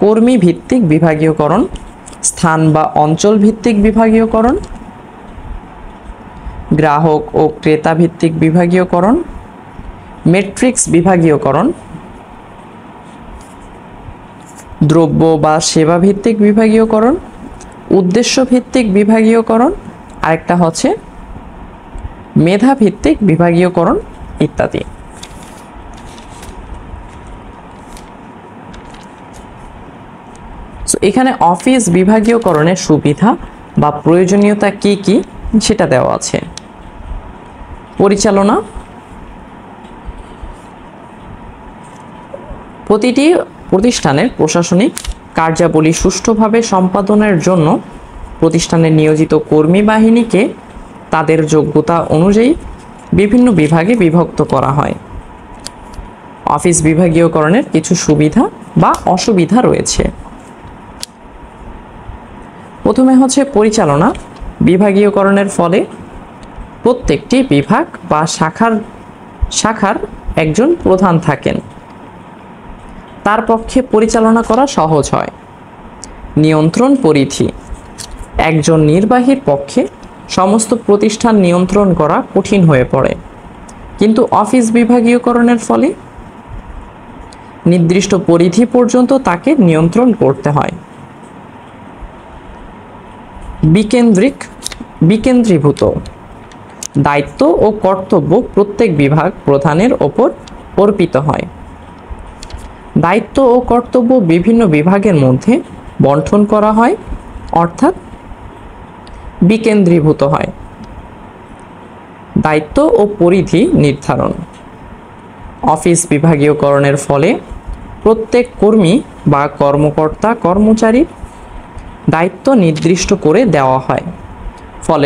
কর্মী ভিত্তিক বিভাগীয়করণ, স্থান বা অঞ্চল ভিত্তিক বিভাগীয়করণ, গ্রাহক ও ক্রেতা ভিত্তিক বিভাগীয়করণ, ম্যাট্রিক্স বিভাগীয়করণ, দ্রব্য বা সেবা ভিত্তিক বিভাগীয়করণ, উদ্দেশ্য ভিত্তিক বিভাগীয়করণ, আরেকটা হচ্ছে মেধা ভিত্তিক বিভাগীয়করণ ইত্যাদি। এখানে অফিস বিভাগীয়করণের সুবিধা বা প্রয়োজনীয়তা কি কি সেটা দেওয়া আছে। পরিচালনা, প্রতিটি প্রতিষ্ঠানের প্রশাসনিক কার্যাবলী সুষ্ঠুভাবে সম্পাদনের জন্য প্রতিষ্ঠানে নিয়োজিত কর্মী বাহিনীকে তাদের যোগ্যতা অনুযায়ী বিভিন্ন বিভাগে বিভক্ত করা হয়। অফিস বিভাগীয়করণের কিছু সুবিধা বা অসুবিধা রয়েছে। প্রথমে হচ্ছে পরিচালনা। বিভাগীয়করণের ফলে প্রত্যেকটি বিভাগ বা শাখার একজন প্রধান থাকেন, তার পক্ষে পরিচালনা করা সহজ হয়। নিয়ন্ত্রণ পরিধি, একজন নির্বাহীর পক্ষে সমস্ত প্রতিষ্ঠান নিয়ন্ত্রণ করা কঠিন হয়ে পড়ে, কিন্তু অফিস বিভাগীয়করণের ফলে নির্দিষ্ট পরিধি পর্যন্ত তাকে নিয়ন্ত্রণ করতে হয়। বিকেন্দ্রীভূত, দায়িত্ব ও কর্তব্য প্রত্যেক বিভাগ প্রধানের ওপর অর্পিত হয়। দায়িত্ব ও কর্তব্য বিভিন্ন বিভাগের মধ্যে বণ্টন করা হয়, অর্থাৎ বিকেন্দ্রীভূত হয়। দায়িত্ব ও পরিধি নির্ধারণ, অফিস বিভাগীয়করণের ফলে প্রত্যেক কর্মী বা কর্মকর্তা কর্মচারীর দায়িত্ব নির্দিষ্ট করে দেওয়া হয়, ফলে